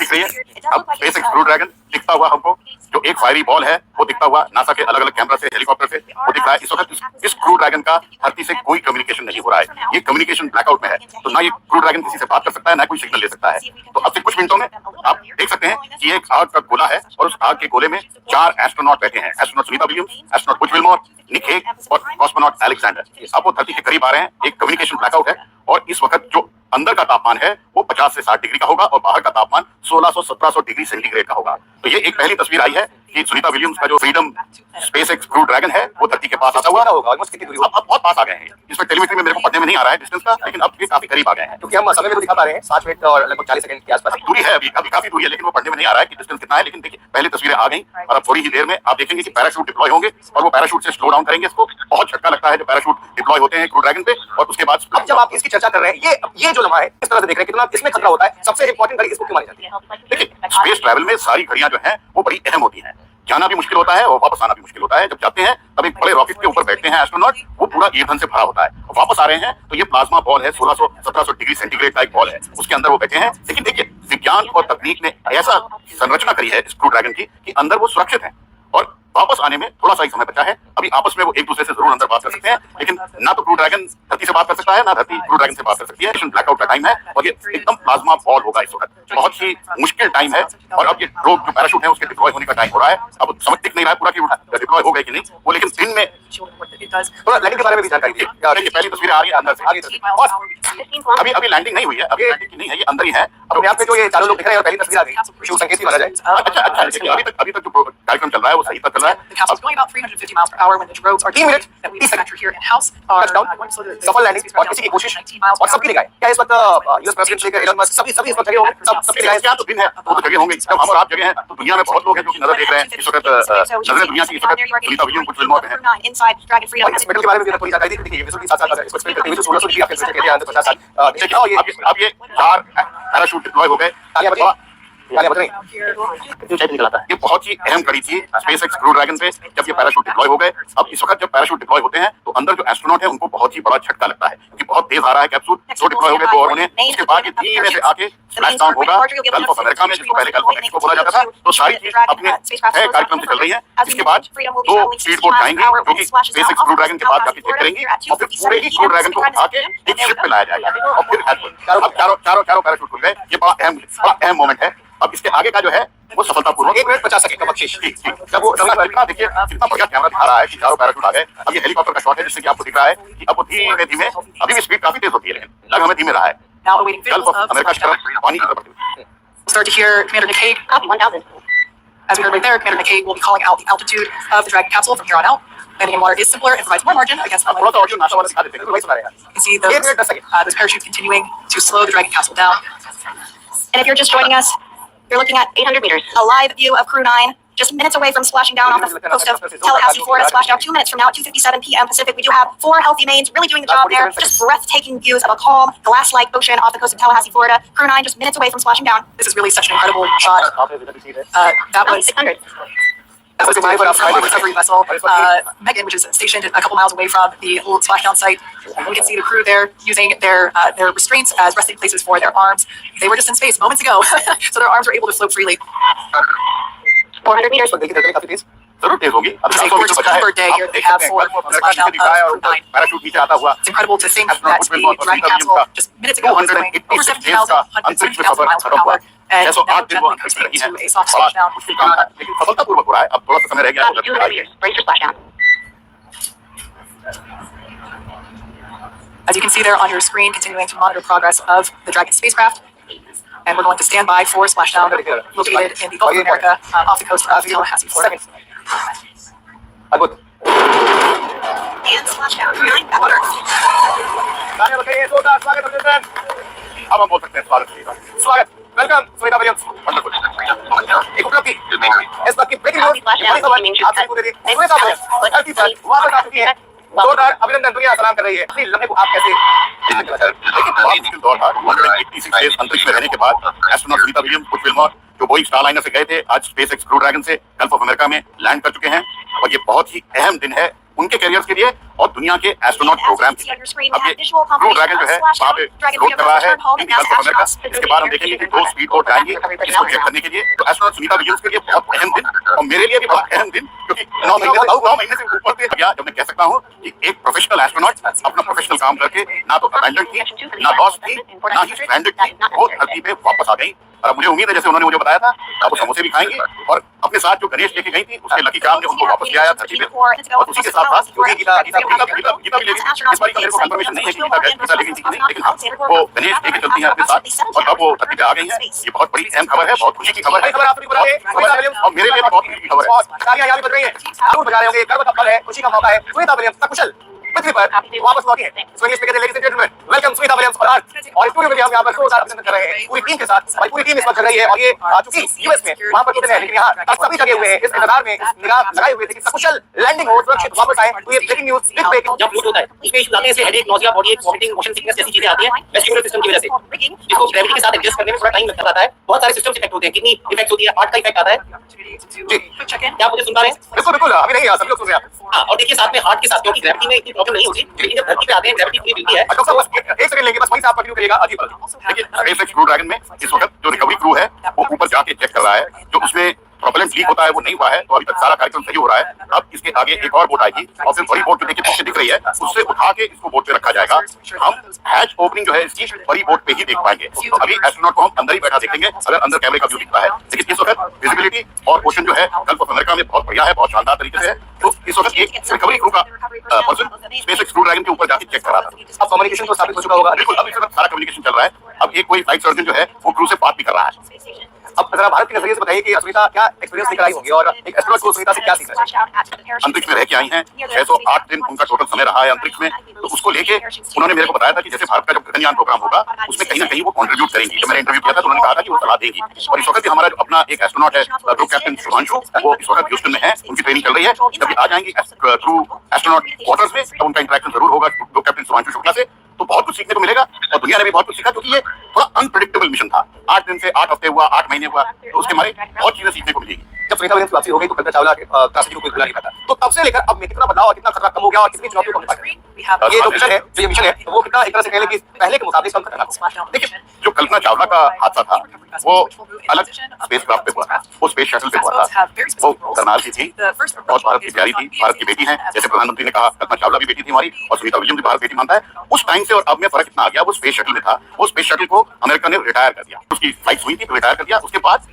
दिख रही है। अब स्पेसएक्स क्रू ड्रैगन दिखता हुआ हमको जो एक फायरी बॉल है वो दिखता हुआ नासा के अलग अलग कैमरा से हेलीकॉप्टर से वो दिख रहा है। इस वक्त इस क्रू ड्रैगन का धरती से कोई कम्युनिकेशन नहीं हो रहा है, ये कम्युनिकेशन ब्लैकआउट में है। तो ना ये क्रू ड्रैगन किसी से बात कर सकता है, ना कोई सिग्नल ले सकता है। तो अब से कुछ मिनटों में आप देख सकते हैं कि एक आग का गोला है और उस आग के गोले में 4 एस्ट्रोनॉट बैठे हैं। Astronaut Sunita Williams, astronaut Butch Wilmore, Nick Hague और कॉस्मोनॉट अलेक्जेंडर। अब वो धरती के करीब आ रहे हैं, एक कम्युनिकेशन ब्लैकआउट है और इस वक्त जो अंदर का तापमान है वो 50 से 60 डिग्री का होगा और बाहर का तापमान 1600-1700 डिग्री सेंटीग्रेड का होगा। तो ये एक पहली तस्वीर आई है कि सुनीता विलियम्स का जो फ्रीडम स्पेसएक्स क्रू ड्रैगन है वो धरती के पास आता हुआ होगा। कितनी दूरी अब बहुत पास आ गए हैं। इसमें टेलीमेट्री में मेरे को पढ़ने में नहीं आ रहा है डिस्टेंस का, लेकिन अब ये काफी करीब आ गए हैं क्योंकि हम समय में तो दिखा पा रहे हैं 7 मिनट और लगभग 40 सेकंड के आसपास दूरी है। अभी काफी दूरी है, लेकिन वो पढ़ने में नहीं आ रहा है कि डिस्टेंस कितना है। लेकिन देखिए पहली तस्वीरें आ गई और अब थोड़ी ही देर में आप देखेंगे कि पैराशूट डिप्लॉय होंगे और वो पैराशूट से स्लो डाउन करेंगे इसको। बहुत झटका लगता है जो पैराशूट डिप्लॉय होते हैं क्रू ड्रैगन पे। और उसके बाद जब आप इसकी चर्चा कर रहे हैं, ये जो लम्हा है इस तरह से देख रहे हैं कितना इसमें खतरा होता है। सबसे इंपॉर्टेंट घड़ी इसको क्यों मानी जाती है? देखिए स्पेस ट्रैवल में सारी घड़ियां जो हैं वो बड़ी अहम होती हैं। जाना भी मुश्किल होता है और वापस आना भी मुश्किल होता है। जब जाते हैं तब एक बड़े रॉकेट के ऊपर बैठते हैं एस्ट्रोनॉट, वो पूरा ईंधन से भरा होता है। और वापस आ रहे हैं तो ये प्लाज्मा बॉल है, 1600-1700 डिग्री सेंटीग्रेड का एक बॉल है, उसके अंदर वो बैठे हैं। लेकिन देखिए विज्ञान और तकनीक ने ऐसा संरचना करी है इस क्रू ड्रैगन की कि अंदर वो सुरक्षित है और वापस आने में थोड़ा सा ही समय बचा है। अभी आपस में वो एक दूसरे से जरूर अंदर बात कर सकते हैं, लेकिन ना तो क्रू ड्रैगन धरती से बात कर सकता है, ना धरती क्रू ड्रैगन से बात कर सकती है। ब्लैकआउट का टाइम है और ये एकदम प्लाज्मा बॉल होगा इस वक्त। बहुत ही मुश्किल टाइम है और अब ये जो पैराशूट है उसके डिप्लॉय होने का टाइम हो रहा है। अब समझ दिख नहीं रहा है पूरा कि डिप्लॉय हो गए कि नहीं वो, लेकिन दिन में थोड़ा लैंडिंग के बारे में भी जानकारी दीजिए। पहली तस्वीरें आ रही है अंदर से आगे। अभी लैंडिंग नहीं हुई है, अभी लैंडिंग की नहीं है, ये अंदर ही है। अब यहाँ पे जो ये चारों लोग दिख रहे हैं और पहली तस्वीर आ गई, शिव संकेत ही माना जाए। अच्छा देखिए अभी तक जो कार्यक्रम चल रहा है वो सही तक चल रहा है। 350 miles per hour when the drones are 3 minute 30 seconds here in house touchdown सफल लैंडिंग और किसी की कोशिश और सबकी निगाहें क्या इस वक्त यूएस प्रेसिडेंट से एलन मस्क सभी इस वक्त जगह होंगे, सबकी निगाहें क्या तो दिन है तो जगह होंगे। जब हम और आप जगह हैं तो दुनिया में बहुत लोग हैं जो कि नजर देख रहे हैं इस वक्त। नजरें दुनिया की इस वक्त सुनीता विलियम्स कुछ फिल्मों पे हैं। इस मेडल के बारे में भी थोड़ी जानकारी देखिए विजुअल के साथ-साथ इसको एक्सप्लेन करते हुए 1600 डिग्री आपके कहते हैं अंदर 50 साल देखिए अब ये 4 पैराशूट डिप्लॉय हो गए। तालियां बजा ये बहुत ही अहम कड़ी थी स्पेसएक्स क्रू ड्रैगन पे जब ये पैराशूट डिप्लॉय हो गए। अब इस वक्त जब पैराशूट डिप्लॉय होते हैं तो अंदर जो एस्ट्रोनॉट है उनको बहुत ही बड़ा झटका लगता है क्योंकि बहुत तेज आ रहा है कैप्सूल। तो डिप्लॉय हो गए तो और उन्हें उसके बाद ये धीमे से आके स्प्लैश डाउन होगा गल्फ ऑफ अमेरिका में, जिसको पहले गल्फ ऑफ मेक्सिको बोला जाता था। तो सारी चीज अपने कार्यक्रम से चल रही है। इसके बाद 2 स्पीड बोट आएंगे जो कि स्पेसएक्स क्रू ड्रैगन के बाद जाके चेक करेंगी और फिर पूरे ही क्रू ड्रैगन को उठा के एक शिप पे लाया जाएगा और फिर चारों पैराशूट खुल गए। ये बड़ा अहम मोमेंट है। अब इसके आगे का जो है वो सफलतापूर्वक 1 मिनट 50 सेकंड का बख्शीश। जब वो कितना देखिए कितना बढ़िया कैमरा दिखा रहा है कि चारों पैराशूट आ गए। अब ये हेलीकॉप्टर का शॉट है जिससे कि आपको दिख रहा है कि अब वो धीमे धीमे अभी भी स्पीड काफी तेज होती है लेकिन लग हमें धीमे रहा है। गल्फ ऑफ अमेरिका की तरफ पानी की तरफ start to hear Commander Nick Hague. Copy 1000. As we heard right there, Commander Nick Hague will be calling out the altitude of the Dragon capsule from here on out. Landing in water is simpler and provides more margin against थोड़ा सा audio NASA वाला दिखा देते हैं वही सुना रहेगा। You can see those parachutes continuing to slow the Dragon capsule down. And if you're just joining us, you're looking at 800 meters. A live view of Crew 9, just minutes away from splashing down off the coast of Tallahassee, Florida. Splashed down 2 minutes from now at 2:57 p.m. Pacific. We do have 4 healthy mains really doing the job there. Just breathtaking views of a calm, glass-like ocean off the coast of Tallahassee, Florida. Crew 9 just minutes away from splashing down. This is really such an incredible shot. That was 600. That was the recovery vessel, Megan, which is stationed a couple miles away from the little splashdown site. We can see the crew there using their restraints as resting places for their arms. They were just in space moments ago, so their arms were able to float freely. 400 meters. जरूर तेज होगी। Just a gorgeous day here that we have for the splashdown of Crew 9. Parachute नीचे आता हुआ It's incredible to think that the Dragon capsule just minutes ago was going over 17,000 miles per hour. And now gently coasting to a soft splashdown. लेकिन सफलतापूर्वक हो रहा है। अब थोड़ा सा समय रह गया 200 meters. Brace for splashdown. As you can see there on your screen, continuing to monitor progress of the Dragon spacecraft. And we're going to stand by for splashdown located in the Gulf of America off the coast of Tallahassee, Florida. अद्भुत। And splashdown. 9 back on Earth. अब हम बोल सकते हैं स्वागत welcome Sunita Williams. एक उपलब्धि इस बात की ब्रेकिंग न्यूज़ आपसे पूरे दिन सुनीता विलियम्स धरती पर वापस आ चुकी है। जोरदार अभिनंदन, दुनिया सलाम कर रही है। इस लम्हे को आप कैसे लेकिन दौर था 186 डेज अंतरिक्ष में रहने के बाद एस्ट्रोनॉट सुनीता विलियम्स कुछ फिल्मों जो बोइंग स्टारलाइनर से गए थे आज स्पेसएक्स क्रू ड्रैगन से गल्फ ऑफ अमेरिका में लैंड कर चुके हैं और ये बहुत ही अहम दिन है उनके कैरियर्स के लिए और दुनिया के एस्ट्रोनॉट प्रोग्राम के लिए। अब ये क्रू ड्रैगन जो है वहाँ पे लोड कर रहा है इन गल्फ ऑफ अमेरिका। इसके बाद हम देखेंगे कि 2 स्पीड बोट आएंगे इसको चेक करने के लिए। तो एस्ट्रोनॉट सुनीता विलियम्स के लिए बहुत अहम दिन और मेरे लिए भी बहुत अहम दिन, क्योंकि 9 महीने से ऊपर पे गया जब मैं कह सकता हूँ कि एक प्रोफेशनल एस्ट्रोनॉट अपना प्रोफेशनल काम करके ना तो अबैंडन थी, ना लॉस्ट थी, ना ही स्ट्रैंडेड थी, वो धरती पे वापस आ गई। और मुझे उम्मीद है जैसे उन्होंने मुझे बताया था अब वो समोसे भी खाएंगे और अपने साथ जो गणेश लेके गई थी उसके लकी चार्म ने उनको वापस ले आया धरती पे। और उसी के साथ साथ गीता भी लेगी। इस बार का मेरे को कंफर्मेशन नहीं है कि गीता लेगी थी कि नहीं, लेकिन हाँ वो गणेश लेके चलती है अपने साथ और अब वो धरती पे आ गई है। ये बहुत बड़ी अहम खबर है, बहुत खुशी की खबर है और मेरे लिए भी बहुत खुशी की खबर है। खुशी का मौका है। सुनीता विलियम्स सकुशल पृथ्वी पर वापस लौटी है। सो इंग्लिश में कहते हैं ladies and gentleman, welcome Sunita Williams on earth. और स्टूडियो में हम यहाँ पर जोरदार अभिनंदन कर रहे हैं पूरी टीम के साथ। हमारी पूरी टीम इस वक्त कर रही है और ये चूंकि यूएस में वहाँ पर पुतिन है, लेकिन यहाँ अब सभी जगह हुए हैं इस इंतजार में, इस निगाह लगाए हुए थे कि सकुशल लैंडिंग हो, सुरक्षित वापस आए। तो ये ब्रेकिंग न्यूज, बिग ब्रेकिंग जब फ्लूट होता है उसमें इश्यूज आते हैं, हेडेक, नोजिया, बॉडी एक, वॉमिटिंग, मोशन सिकनेस जैसी चीजें आती हैं वेस्टिबुलर सिस्टम की वजह से, जिसको ग्रेविटी के साथ एडजस्ट करने में थोड़ा टाइम लगता है। बहुत सारे सिस्टम्स इफेक्ट होते हैं, किडनी इफेक्ट होती है, हार्ट का इफेक्ट आता है। जी, क्या आप मुझे सुन पा रहे हैं? बिल्कुल बिल्कुल अभी नहीं सब लोग सुन रहे हैं। हाँ, और देखिए साथ में हार्ट के साथ, क्योंकि ग्रेविटी में इतनी प्रॉब्लम नहीं होती, लेकिन जब धरती पे आते हैं ग्रेविटी पूरी मिलती है। डॉक्टर साहब बस एक सेकंड लेंगे, बस वहीं से आप कंटिन्यू करिएगा आदि पर। देखिए स्पेसएक्स क्रू ड्रैगन में इस वक्त जो रिकवरी क्रू है वो ऊपर जाके चेक कर रहा है, जो उसमें प्रोपेलेंट लीक होता है वो नहीं हुआ है, तो अभी तक सारा कार्यक्रम सही हो रहा है। अब इसके आगे एक और बोट आएगी और फिर बड़ी बोट जो देखिए पीछे दिख रही है उससे उठा के इसको बोट पे रखा जाएगा। हम हैच ओपनिंग जो है इसकी बड़ी बोट पे ही देख पाएंगे। तो अभी एस्ट्रोनॉट को हम अंदर ही बैठा देखेंगे अगर अंदर कैमरे का व्यू दिखता है, लेकिन इस वक्त विजिबिलिटी और ओशन जो है गल्फ ऑफ अमेरिका में बहुत बढ़िया है, बहुत शानदार तरीके से है। तो इस वक्त एक रिकवरी क्रू का पर्सन स्पेसएक्स क्रू ड्रैगन के ऊपर जाके चेक कर रहा था। अब कम्युनिकेशन तो स्थापित हो चुका होगा। बिल्कुल, अब इस वक्त सारा कम्युनिकेशन चल रहा है। अब एक कोई फ्लाइट सर्जन जो है वो क्रू से बात भी कर रहा है। अब जरा भारत के नजरिए से बताइए कि सुनीता क्या एक्सपीरियंस लेकर आई होंगी और एक एस्ट्रोनॉट को सुनीता से क्या सीखना है? अंतरिक्ष में रह के आई हैं, 608 दिन उनका टोटल समय रहा है अंतरिक्ष में। तो उसको लेके उन्होंने मेरे को बताया था कि जैसे भारत का जब गगनयान प्रोग्राम होगा उसमें कहीं ना कहीं वो कंट्रीब्यूट करेंगी। जब मैंने इंटरव्यू किया था तो उन्होंने कहा था कि वो सलाह देगी। और इस वक्त भी हमारा जो अपना एक एस्ट्रोनॉट है ग्रुप कैप्टन शुभांशु, वो इस वक्त ह्यूस्टन में है, उनकी ट्रेनिंग चल रही है। जब ये आ जाएंगी थ्रू एस्ट्रोनॉट क्वार्टर्स में तब उनका इंटरेक्शन जरूर होगा ग्रुप कैप्टन शुभांशु शुक्ला से। तो बहुत कुछ सीखने को मिलेगा और दुनिया ने भी बहुत कुछ सीखा, क्योंकि ये थोड़ा अनप्रेडिक्टेबल मिशन था। 8 दिन से 8 हफ्ते हुआ, 8 महीने हुआ, तो उसके हमारे बहुत चीजें सीखने को मिलेगी। जब सुनीता विलियम्स वापसी हो गई तो कल्पना चावला त्रासदी को कोई भुला नहीं पाता। तो तब से लेकर अब में कितना बदलाव और कितना खतरा कम हो गया और कितनी चुनौतियों को निपटा गया? ये जो मिशन है, जो ये मिशन है, वो कितना एक तरह से कह लें कि पहले के मुकाबले कम खतरनाक हो। देखिए जो कल्पना चावला का हादसा था वो अलग स्पेसक्राफ्ट पे हुआ था, वो स्पेस शटल पे हुआ था। वो करनाल की थी और भारत की प्यारी थी, भारत की बेटी है। जैसे प्रधानमंत्री ने कहा कल्पना चावला भी बेटी थी हमारी और सुनीता विलियम्स भी भारत बेटी मानता है। उस टाइम से और अब में फर्क इतना आ गया, वो स्पेस शटल में था, वो स्पेस शटल को अमेरिका ने रिटायर कर दिया। उसकी फ्लाइट हुई थी तो रिटायर कर दिया। उसके बाद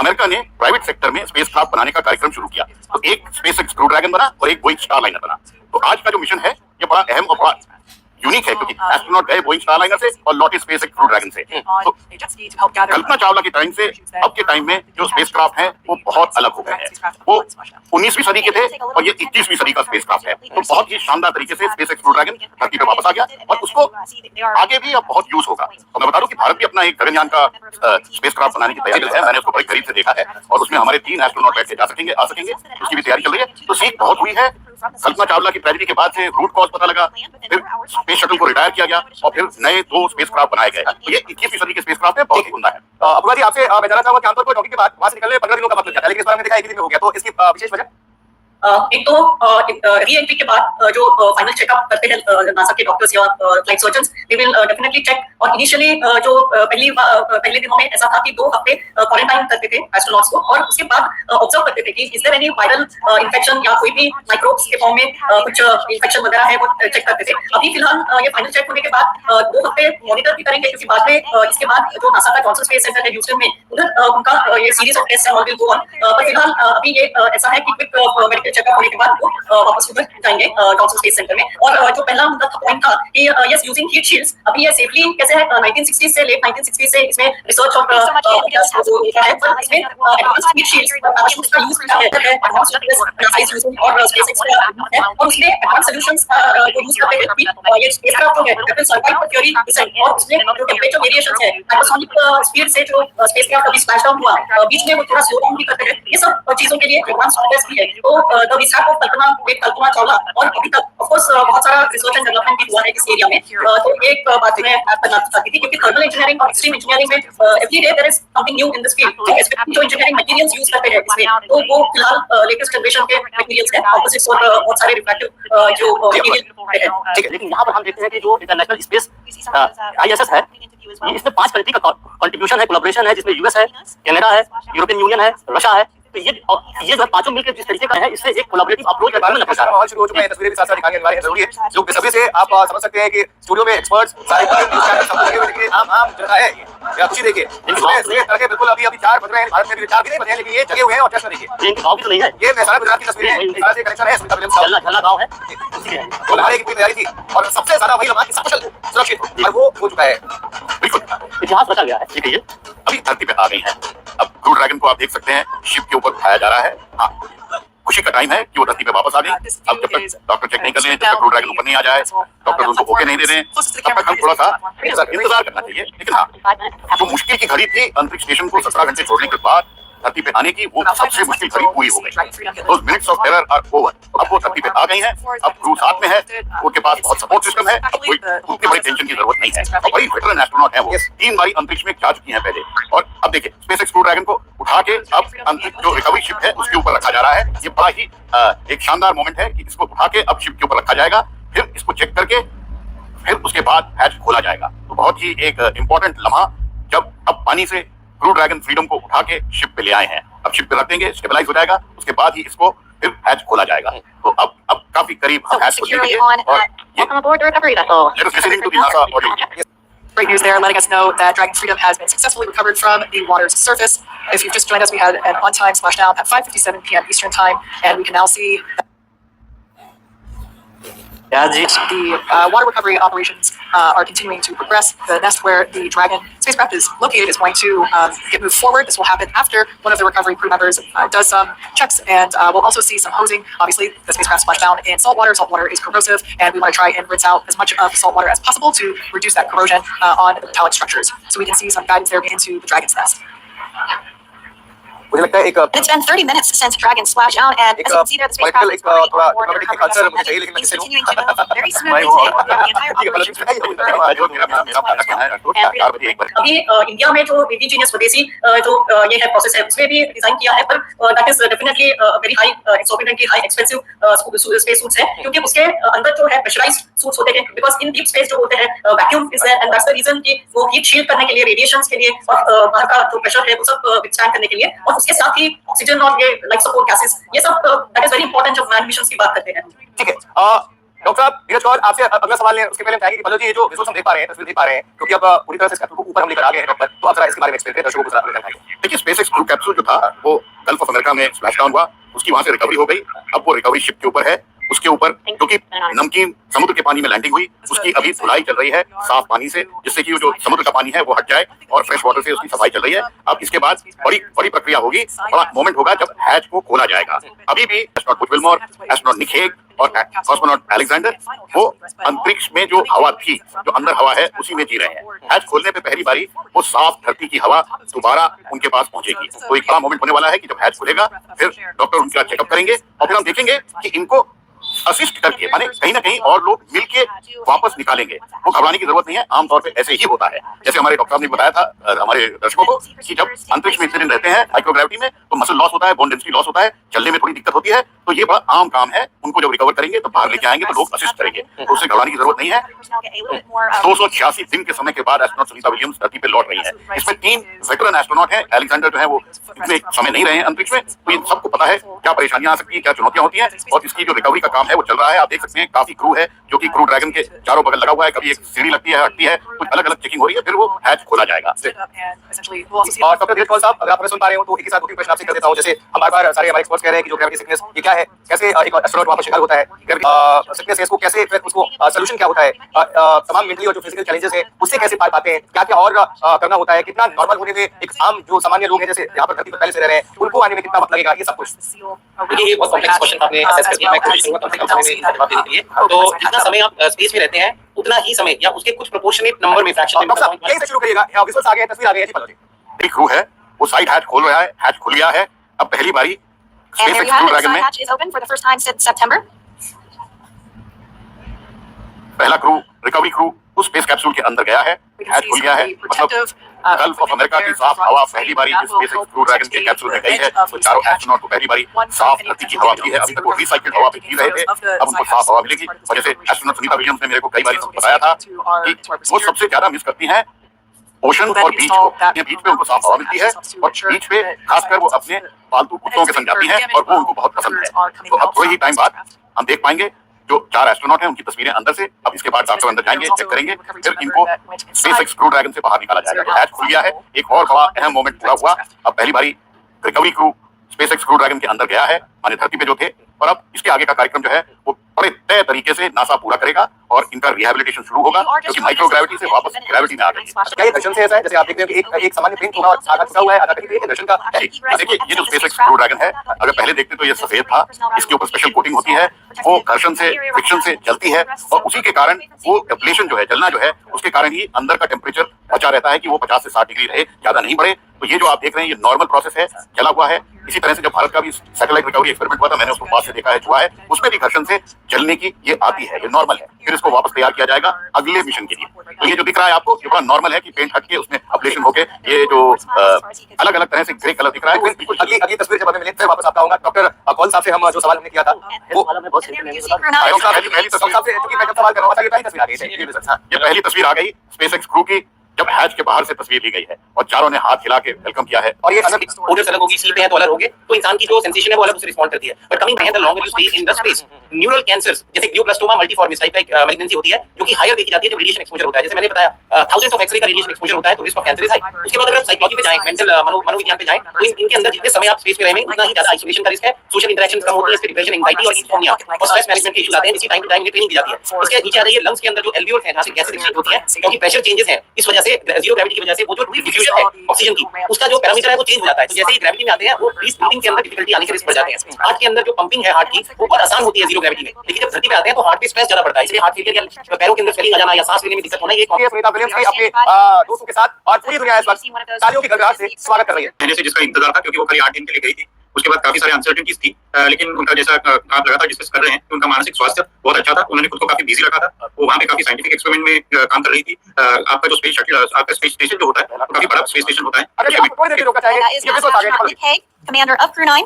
अमेरिका ने प्राइवेट सेक्टर में स्पेसक्राफ्ट बनाने का कार्यक्रम शुरू किया। तो एक स्पेसएक्स क्रू ड्रैगन बना और एक बोइंग स्टारलाइनर बना। तो आज का जो मिशन है ये बड़ा अहम और बड़ा यूनिक है, क्योंकि एस्ट्रोनॉट गए बोइंग स्टारलाइनर से और लौटे स्पेसएक्स क्रू ड्रैगन से। तो कल्पना चावला के टाइम से अब के टाइम में जो स्पेसक्राफ्ट हैं वो बहुत अलग हो गए हैं। वो 19वीं सदी के थे और ये 21वीं सदी का स्पेसक्राफ्ट है। तो बहुत ही शानदार तरीके से स्पेसएक्स क्रू ड्रैगन धरती पे वापस आ गया और उसको आगे भी अब बहुत यूज होगा। और मैं बता दूं कि भारत भी अपना एक गगनयान का स्पेसक्राफ्ट बनाने की तैयारी है। मैंने उसको बड़े करीब से देखा है और उसमें हमारे 3 एस्ट्रोनॉट बैठ के जा सकेंगे, आ सकेंगे, उसकी भी तैयारी चल रही है। तो सीख बहुत हुई है। कल्पना चावला की ट्रेजेडी के बाद से रूट कॉज पता लगा, फिर स्पेस शटल को रिटायर किया गया और फिर नए 2 स्पेसक्राफ्ट बनाए गए। तो ये 21वीं सदी के स्पेसक्राफ्ट है, बहुत ही उम्दा है। अबुआ जी आपसे मैं जानना चाहूंगा कि आमतौर पर डॉक्टर के बाद वहां से निकलने में 15 दिनों का वक्त लग जाता है, लेकिन इस बार हमने देखा एक दिन में हो गया। तो इसकी विशेष वजह एक तो री एंट्री के बाद जो फाइनल चेकअप करते हैं नासा के डॉक्टर्स या flight surgeons, they will definitely check. और इनिशियली जो पहले दिनों में ऐसा था कि 2 हफ्ते क्वारंटाइन करते थे एस्ट्रोनॉट्स को और उसके बाद ऑब्जर्व करते थे कि is there any viral infection या कोई भी माइक्रोब्स के फॉर्म में कुछ इन्फेक्शन वगैरह है, वो चेक करते थे। अभी फिलहाल ये फाइनल चेक होने के बाद 2 हफ्ते मॉनिटर भी करेंगे, क्योंकि बाद में इसके बाद जो नासा का जॉनसन स्पेस सेंटर है ह्यूस्टन में, उधर उनका ये series of test will go on. पर फिलहाल अभी ये ऐसा है कि क्विक मेडिकल चेकअप होने के बाद वो वापस उधर जाएंगे जॉनसन स्पेस सेंटर में। और जो पहला मुद्दा पॉइंट था कि यस यूजिंग हीट शील्ड्स, अभी ये सेफली कैसे है 1960 से लेट 1960 से इसमें रिसर्च और इसमें एडवांस हीट शील्ड्स पैराशूट्स का यूज किया है, एडवांस साइज यूजिंग और स्पेसएक्स है और उसमें एडवांस सॉल्यूशंस को यूज करते हुए ये स्पेसक्राफ्ट जो है कैप्टन सर्वाइव थ्योरी डिजाइन और उसमें जो टेंपरेचर वेरिएशंस है, हाइपरसोनिक स्पीड से जो स्पेसक्राफ्ट अभी स्प्लैश डाउन हुआ, बीच में वो थोड़ा स्लो डाउन भी करते हैं। ये सब चीजों के लिए एडवांस सॉफ्टवेयर भी है। तो the mishap of Kalpana Chawla, और अभी तक ऑफ कोर्स बहुत सारा रिसर्च एंड डेवलपमेंट भी हुआ है इस एरिया में। तो एक बात मैं ऐड करना चाहती थी, क्योंकि थर्मल इंजीनियरिंग और एक्सट्रीम इंजीनियरिंग में every day there is something new in this field. Specially जो इंजीनियरिंग मटेरियल्स यूज करते हैं इसमें, तो वो फिलहाल लेटेस्ट जनरेशन के मटेरियल्स हैं, ऑपोजिट्स और बहुत सारे रिफ्रैक्टिव जो मटेरियल है। ठीक है, लेकिन यहाँ पर हम देखते हैं कि जो इंटरनेशनल स्पेस ISS है, इसमें 5 कंट्री का कंट्रीब्यूशन है, कोलैबोरेशन है, जिसमें यूएस है, कनाडा है, यूरोपियन यूनियन है, रशिया है। तो ये जो पांचों मिलकर जिस तरीके का है, इससे एक कोलैबोरेटिव अप्रोच माहौल शुरू हो चुका है। तस्वीरें भी साथ साथ दिखाने अनिवार्य है, जरूरी है। लोग बेसब्री से आप समझ सकते हैं कि स्टूडियो में एक्सपर्ट्स सारे आम जनता है ये अच्छी देखिए, बिल्कुल अभी 4 बज रहे हैं, भारत में भी 4 भी नहीं बजे हैं, लेकिन ये जगे हुए हैं और चश्मा देखिए। इनकी गाँव भी तो नहीं है, ये महसाना गुजरात की तस्वीरें हैं, सारा से कनेक्शन है स्मिता विलियम्स का। झलना गाँव है, तो लड़ाई की पूरी तैयारी थी, और सबसे ज्यादा वही लम्हा कि सब कुशल सुरक्षित हो, और वो हो चुका है। बिल्कुल इतिहास रचा गया है। ठीक है, अभी धरती पे आ गई है। अब क्रू ड्रैगन को आप देख सकते हैं शिप के ऊपर उठाया जा रहा है। हाँ, खुशी का टाइम है कि वो धरती पे वापस आ गई। अब जब तक डॉक्टर चेक नहीं कर रहे हैं, जब तक क्रू ड्रैगन ऊपर नहीं आ जाए, डॉक्टर उनको ओके नहीं दे रहे हैं, तब तक हम थोड़ा सा इंतजार करना चाहिए। लेकिन हाँ, जो मुश्किल की घड़ी थी अंतरिक्ष स्टेशन को 17 घंटे छोड़ने के बाद धरती पे आने की, वो सबसे मुश्किल घड़ी पूरी हो गई। Those minutes of terror are over। अब वो धरती पे आ गई हैं, अब क्रू साथ में है, उनके पास बहुत सपोर्ट सिस्टम है, अब कोई उतनी बड़ी टेंशन की जरूरत नहीं है। और बड़ी वेटरन एस्ट्रोनॉट है वो, 3 बारी अंतरिक्ष में जा चुकी हैं पहले। और अब देखिए स्पेसएक्स क्रू ड्रैगन को उठा के अब अंतरिक्ष जो रिकवरी शिप है उसके ऊपर रखा जा रहा है। ये बड़ा ही एक शानदार मोमेंट है कि इसको उठा के अब शिप के ऊपर रखा जाएगा, फिर इसको चेक करके फिर उसके बाद हैच खोला जाएगा। तो बहुत ही एक इंपॉर्टेंट लम्हा, जब अब पानी से क्रू ड्रैगन फ्रीडम को उठा के शिप पे ले आए हैं। अब शिप पे रख देंगे, स्टेबलाइज हो जाएगा, उसके बाद ही इसको फिर हैच खोला जाएगा। तो अब काफी करीब हम हैच खोलने के लिए, और let us listen to the NASA audio. Great news there, letting us know that Dragon Freedom has been successfully recovered from the water's surface. If you've just joined us, we had an on-time splashdown at 5:57 p.m. Eastern Time, and we can now see the water recovery operations are continuing to progress. The nest where the Dragon spacecraft is located is going to get moved forward. This will happen after one of the recovery crew members does some checks, and we'll also see some hosing. Obviously, the spacecraft splashed down in salt water. Salt water is corrosive, and we want to try and rinse out as much of the salt water as possible to reduce that corrosion on the metallic structures. So we can see some guidance there into the Dragon's nest. मुझे लगता है एक And it's been 30 minutes since Dragon splashed down, and as you can see there, the spacecraft is currently थोड़ा on board and diplomatic answer मुझे चाहिए, लेकिन मैं It's किसे दूं? continuing to move very smoothly today. The entire operation is moving very अभी India में जो इंडिजिनियस स्वदेशी जो ये है प्रोसेस है, उसमें भी डिजाइन किया है, पर that is definitely very high exorbitantly high expensive space suits है, क्योंकि उसके अंदर जो है प्रेशराइज्ड सूट्स होते हैं, बिकॉज इन डीप स्पेस जो होते हैं vacuum is there, and that's the reason कि वो हीट शील्ड करने के लिए, रेडिएशंस के लिए, और बाहर का जो प्रेशर है वो सब विथस्टैंड करने के लिए, और उसके साथ ही ऑक्सीजन और ये लाइफ सपोर्ट गैसेस, ये सब दैट इज वेरी इंपॉर्टेंट जब मैन मिशंस की बात करते हैं। ठीक है, डॉक्टर साहब नीरज कौर, आपसे अगला सवाल है, उसके पहले हम चाहेंगे कि बल्लू जी ये जो विजुअल्स हम देख पा रहे हैं, तस्वीर देख पा रहे हैं, क्योंकि अब पूरी तरह से स्कैटल को ऊपर हम लेकर आ गए हैं डॉक्टर, तो आप जरा इसके बारे में एक्सप्लेन करें दर्शकों को जरा बताइए। देखिए स्पेसएक्स क्रू कैप्सूल जो था वो गल्फ ऑफ अमेरिका में स्प्लैश डाउन हुआ, उसकी वहां से रिकवरी हो गई। अब वो रिकवरी शिप के ऊपर है, उसके ऊपर क्योंकि नमकीन समुद्र के पानी में लैंडिंग हुई, उसकी अभी धुलाई चल रही है साफ पानी से, जिससे कि वो जो समुद्र का पानी है वो हट जाए और फ्रेश वाटर से उसकी सफाई चल रही है। अब इसके बाद बड़ी प्रक्रिया होगी, बड़ा मोमेंट होगा जब हैच को खोला जाएगा। अभी भी astronaut Butch Wilmore, astronaut Nick Hague और कॉस्मोनॉट अलेक्जेंडर वो अंतरिक्ष में जो हवा थी, जो अंदर हवा है, उसी में जी रहे हैं। हैच खोलने पे पहली बारी वो साफ धरती की हवा दोबारा उनके पास पहुंचेगी। तो एक बड़ा मोमेंट होने वाला है कि जब हैच खुलेगा, फिर डॉक्टर उनका चेकअप करेंगे और फिर हम देखेंगे कि इनको असिस्ट करके, माने कहीं ना कहीं और लोग मिलके वापस निकालेंगे। वो घबराने की जरूरत नहीं है, आमतौर पे ऐसे ही होता है। जैसे हमारे डॉक्टर साहब ने बताया था हमारे दर्शकों को कि जब अंतरिक्ष में इतने दिन रहते हैं माइक्रोग्रेविटी में, तो मसल लॉस होता है, बोन डेंसिटी लॉस होता है, चलने में थोड़ी दिक्कत होती है। तो ये बड़ा आम काम है, उनको जब रिकवर करेंगे तो बाहर लेके आएंगे तो लोग असिस्ट करेंगे, तो उससे घबराने की जरूरत नहीं है। 286 दिन के समय के बाद एस्ट्रोनॉट सुनीता विलियम्स धरती पे लौट रही है। इसमें 3 वेटरन एस्ट्रोनॉट हैं। अलेक्जेंडर जो है वो इतने समय नहीं रहे हैं अंतरिक्ष में, तो इन सबको पता है क्या परेशानियां आ सकती है, क्या चुनौतियां होती हैं, और इसकी जो रिकवरी का काम है वो चल रहा है। आप देख सकते हैं काफी क्रू है जो कि क्रू ड्रैगन के चारों बगल लगा हुआ है, कभी एक सीढ़ी लगती है, हटती है, कुछ अलग अलग चेकिंग हो रही है, फिर वो हैच खोला जाएगा। और डॉक्टर नीरज कौर साहब, अगर आप सुन पा रहे हो तो एक ही साथ दो प्रश्न आपसे कर देता हूं। जैसे हम बार-बार सारे हमारे एक्सपर्ट्स कह रहे हैं कि जो ग्रेविटी सिकनेस ये क्या है, कैसे एक एस्ट्रोनॉट वहां पर शिकार होता है, ग्रेविटी सिकनेस है, इसको कैसे, फिर उसको सोल्यूशन क्या होता है, तमाम मेंटली और जो फिजिकल चैलेंजेस है उससे कैसे पार पाते हैं, क्या क्या और करना होता है, कितना नॉर्मल होने में एक आम जो सामान्य लोग हैं जैसे यहाँ पर धरती पर पहले से रह रहे हैं उनको आने में कितना वक्त लगेगा, ये सब कुछ। ये बहुत कॉम्प्लेक्स क्वेश्चन आपने असेस कर दिया, मैं कोशिश करूंगा कम से कम समय में जवाब देने के लिए। तो जितना समय आप स्पेस में रहते हैं उतना ही समय या उसके कुछ प्रोपोर्शनेट नंबर में फ्रैक्शन में डॉक्टर साहब यहीं से शुरू करिएगा, विजुअल्स आ गए, तस्वीर आ गई है जी, एक क्रू है वो साइड हैच खोल रहा है, हैच खुल गया है। अब पहली बारी And there SpaceX you have Crew it. The Dragon side में hatch is open for the first time since September. पहला क्रू रिकवरी क्रू उस स्पेस कैप्सूल के अंदर गया है, We can हैच see खुल some गया of है, the मतलब protective गल्फ ऑफ अमेरिका की साफ हवा पहली बारी इस स्पेस क्रू ड्रैगन के कैप्सूल में गई है। तो चारों एस्ट्रोनॉट को पहली बारी साफ धरती की हवा मिली है। अभी तक वो रिसाइकिल्ड हवा भी पी रहे थे, अब उनको साफ हवा मिलेगी। और जैसे एस्ट्रोनॉट सुनीता विलियम्स ने मेरे को कई बार बताया था कि वो सबसे ज्यादा मिस करती हैं ओशन और बीच को। ये बीच पे उनको साफ हवा मिलती है और बीच पे खासकर वो अपने पालतू कुत्तों के संग जाती हैं और वो उनको बहुत पसंद है। तो अब थोड़े ही टाइम बाद हम देख पाएंगे जो 4 एस्ट्रोनॉट हैं उनकी तस्वीरें अंदर से। अब इसके बाद डॉक्टर अंदर जाएंगे, चेक करेंगे, फिर इनको स्पेसएक्स क्रू ड्रैगन से बाहर निकाला जाएगा। हैच खुल गया है, एक और बड़ा अहम मोमेंट पूरा हुआ। अब पहली बारी recovery crew SpaceX crew dragon के अंदर गया है, माने धरती पे जो थे, और अब इसके आगे का कार्यक्रम जो है वो बड़े तय तरीके से नासा पूरा करेगा और इनका रिहेबिलिटेशन शुरू होगा, क्योंकि माइक्रोग्रेविटी से वापस ग्रेविटी में आ गई है। क्या ये दर्शन से ऐसा है जैसे आप देखते हैं कि एक सामान्य पेंट होगा और आधा टूटा हुआ है, आधा कहीं दर्शन का है? देखिए ये जो स्पेसएक्स क्रू ड्रैगन है, अगर पहले देखते तो ये सफेद था, इसके ऊपर स्पेशल कोटिंग होती है, वो घर्षण से फ्रिक्शन से जलती है और उसी के कारण वो एब्लेशन जो है, जलना जो है, उसके कारण ही अंदर का टेम्परेचर बचा रहता है कि वो 50 से 60 डिग्री रहे, ज्यादा नहीं बढ़े। तो ये जो आप देख रहे हैं ये नॉर्मल प्रोसेस है, जला हुआ है। इसी तरह से जब भारत का भी सैटेलाइट रिकवरी एक्सपेरिमेंट हुआ था, मैंने उसको पास से देखा है, छुआ है, उसमें भी घर्षण से जलने की ये आती है, ये नॉर्मल है। फिर इसको वापस तैयार किया जाएगा अगले मिशन के लिए। तो ये जो दिख रहा है आपको, ये बड़ा नॉर्मल है कि पेंट हट के उसमें एब्लेशन होके ये जो अलग अलग तरह से ग्रे कलर दिख रहा है, बिल्कुल अगली तस्वीर जब हमें मिले फिर वापस आपका आऊंगा। डॉक्टर कौल साहब से हम जो सवाल हमने किया था वो आयोग साहब पहली तस्वीर साहब से, क्योंकि मैं जब सवाल कर रहा था ये पहली तस्वीर आ गई थी। ये पहली तस्वीर आ गई स्पेसएक्स क्रू की, जब हैच के बाहर से तस्वीर ली गई है और चारों ने हाथ हिला के वेलकम किया है। और ये अगर ओडर्स अलग होगी, सी पे है तो अलग होंगे, तो इंसान की जो सेंसेशन है वो अलग उससे रिस्पॉन्ड करती है। But coming back the longer you stay in the space, neural cancers जैसे ग्लियोब्लास्टोमा मल्टीफॉर्मिस टाइप का मैलिग्नेंसी होती है जो कि हायर देखी जाती है जब रेडिएशन एक्सपोजर होता है। जैसे मैंने बताया थाउजेंड्स ऑफ एक्सरे का रेडिएशन एक्सपोजर होता है तो risk of cancer is high. उसके बाद अगर साइकोलॉजी पे जाएं, मेंटल मनोविज्ञान पे जाएं, तो इनके अंदर जितने समय आप स्पेस में रहेंगे उतना ही ज्यादा आइसोलेशन का रिस्क है, सोशल इंटरेक्शन कम होती है, इससे डिप्रेशन, एंजाइटी और इंसोम्निया और स्ट्रेस मैनेजमेंट के इश्यूज आते हैं। इसी टाइम टू टाइम ट्रेनिंग दी जाती है। इसके नीचे आ रही है लंग्स के अंदर जो एल्वियोल्स हैं जहां से गैसेस एक्सचेंज होती है, क्योंकि प्रेशर चेंजेस हैं, इस वजह से जीरो ग्रेविटी की वजह से वो जो डिफ्यूजन है ऑक्सीजन की, उसका जो पैरामीटर है वो चेंज हो जाता है। तो जैसे ही ग्रेविटी में आते हैं वो ब्रीथिंग के अंदर डिफिकल्टी आने के रिस्क बढ़ जाते हैं। हार्ट के अंदर जो पंपिंग है हार्ट की वो बहुत आसान होती है जीरो ग्रेविटी में, लेकिन जब धरती पे आते हैं तो हार्ट पे स्ट्रेस ज्यादा पड़ता है, इसलिए हार्ट फेलियर या पैरों के अंदर स्वेलिंग आ जाना या सांस लेने में दिक्कत होना ये सुनीता विलियम्स की अपने दोस्तों के साथ और पूरी दुनिया इस वक्त तालियों की गड़गड़ाहट से स्वागत कर रही है। मैंने से जिसका इंतजार था, क्योंकि वो करीब 8 दिन के लिए गई थी। उसके बाद काफी सारे अनसर्टेनिटीज थी, लेकिन उनका जैसा आप लगातार डिस्कस कर रहे हैं कि उनका मानसिक स्वास्थ्य बहुत अच्छा था। उन्होंने खुद को काफी बिजी रखा था, वो वहाँ पे काफी साइंटिफिक एक्सपेरिमेंट में काम कर रही थी। आपका जो स्पेस शटल, आपका स्पेस स्टेशन जो होता है वो काफी बड़ा स्पेस स्टेशन होता है। अगर आप थोड़ी देर के लिए रोकना चाहेंगे, That is ये NASA बिल्कुल आगे astronaut Nick Hague, commander of Crew 9.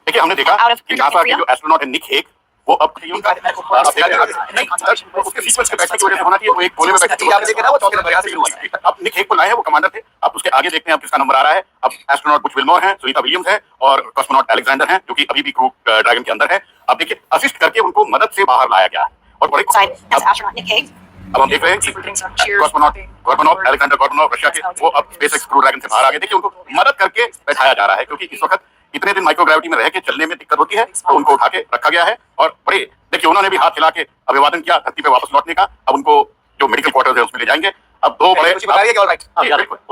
देखिए हमने देखा कि नासा के जो एस्ट्रोनॉट है निक हेग, वो अब उनका उसके सीक्वेंस के बैठने की वजह से होना चाहिए, वो एक गोले में बैठे आपने देखा ना वो चौथे नंबर यहाँ से शुरू हुआ है। अब निक हेग को लाए हैं, वो कमांडर थे। अब उसके आगे देखते हैं अब किसका नंबर आ रहा है। अब एस्ट्रोनॉट बुच विल्मोर है, सुनीता विलियम्स है और कॉस्मोनॉट अलेक्जेंडर है, जो कि अभी भी क्रू ड्रैगन के अंदर है। अब देखिए असिस्ट करके उनको मदद से बाहर लाया गया है और बड़े Side NASA astronaut Nick Hague. अब हम देख रहे हैं कि कॉस्मोनॉट अलेक्जेंडर गॉर्डनॉव रशिया के, वो अब स्पेसएक्स क्रू ड्रैगन से बाहर आ गए। देखिए उनको मदद करके बैठाया जा रहा है, क्योंकि इस वक्त इतने दिन माइक्रोग्रेविटी में रह के चलने में दिक्कत होती है, तो उनको उठा के रखा गया है। और बड़े देखिए उन्होंने भी हाथ हिला के अभिवादन किया धरती पे वापस लौटने का। अब उनको जो मेडिकल क्वार्टर्स है उसमें ले जाएंगे। अब दो बड़े अब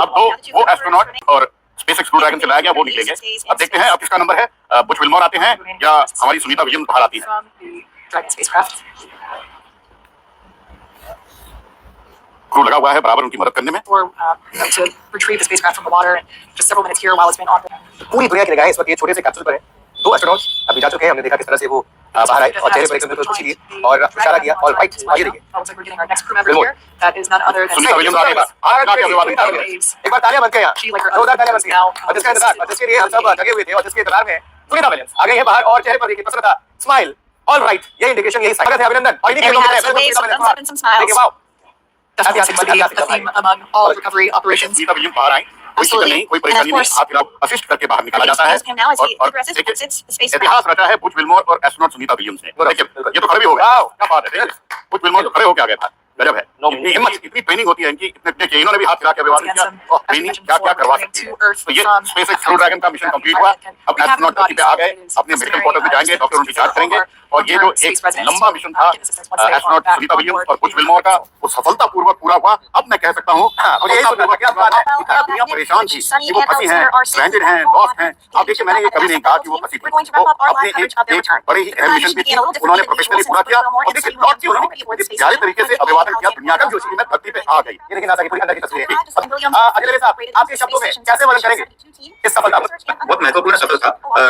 दो वो एस्ट्रोनॉट और स्पेसएक्स क्रू ड्रैगन से लाया गया वो निकलेंगे। अब देखते हैं अब किसका नंबर है, बुच विल्मोर आते हैं या हमारी सुनीता विलियम्स बाहर आती है। Dragon spacecraft. क्रू लगा हुआ है बराबर उनकी मदद करने में। For to retrieve the spacecraft from the water and just several minutes here while it's been on. पूरी दुनिया की निगाहें इस वक्त ये छोटे से कैप्सूल पर है। 2 एस्ट्रोनॉट्स अभी जा चुके हैं, हमने देखा किस तरह से वो बाहर आए और चेहरे पर एकदम खुशी की और इशारा किया और राइट आगे देखिए। Looks like we're getting our next crew member here. That is none other than Sunita Williams आ गई। एक बार तालियां बन गए यहाँ, जोरदार तालियां बन गई। और जिसका इंतजार और जिसके लिए हम सब लगे हुए थे और जिसके इंतजार में सुनीता विलियम्स आ गई है बाहर और चेहरे पर देखिए प्रसन्नता, स्माइल, ऑल राइट, ये इंडिकेशन यही स्वागत है, अभिनंदन। और इन्हीं And we have some के waves, some thumbs up and some smiles. देखिए wow, definitely seems to be a theme among all recovery operations. Sunita Williams बाहर आई, कोई फिक्र नहीं, कोई परेशानी नहीं, हाथ हिलाओ, असिस्ट करके बाहर निकाला जाता है। Him now as he और progresses देखिए, towards its spacecraft. इतिहास रचा है बुच विल्मोर और एस्ट्रोनॉट सुनीता विलियम्स ने। देखिए ये तो खड़े भी हो गए, क्या बात है। बुच विल्मोर तो खड़े होके आ गया था, गजब है। इतनी हिम्मत, इतनी ट्रेनिंग होती है इनकी, इतने इन्होंने भी हाथ हिला के अभिवादन किया और ट्रेनिंग क्या क्या करवा सकती है। तो ये स्पेसएक्स क्रू ड्रैगन का मिशन कंप्लीट हुआ। अब एस्ट्रोनॉट धरती पे आ गए, अपने मेडिकल क्वार्टर में जाएंगे, डॉक्टर उनकी जांच करेंगे। और ये जो एक लंबा मिशन था एस्ट्रोनॉट सुनीता विलियम्स और बुच विल्मोर का, वो सफलतापूर्वक पूरा हुआ। अब मैं कह सकता हूँ दुनिया परेशान थी कि वो फंसी हैं, स्ट्रैंडेड हैं, लॉस्ट हैं। आप देखिए मैंने ये कभी नहीं कहा कि वो फंसी थी, वो अपने एक बड़े ही अहम मिशन पे थी, उन्होंने प्रोफेशनली पूरा किया। और देखिए लौट के उन्होंने प्यारे तरीके से अभिवादन फाइनल किया, दुनिया का जोशी में धरती पे आ गई। ये देखिए नासा की पूरी अंदर की तस्वीर है। अजय साहब, आपके शब्दों में कैसे वर्णन करेंगे इस सफलता को? बहुत महत्वपूर्ण सफल था।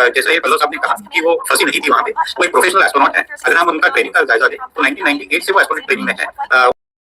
जैसे पल्लव साहब ने कहा कि वो फंसी नहीं थी वहां पे, वो एक प्रोफेशनल एस्ट्रोनॉट है। अगर हम उनका ट्रेनिंग का जायजा दें तो 1998 से वो एस्ट्रोनॉट ट्रेनिंग में है।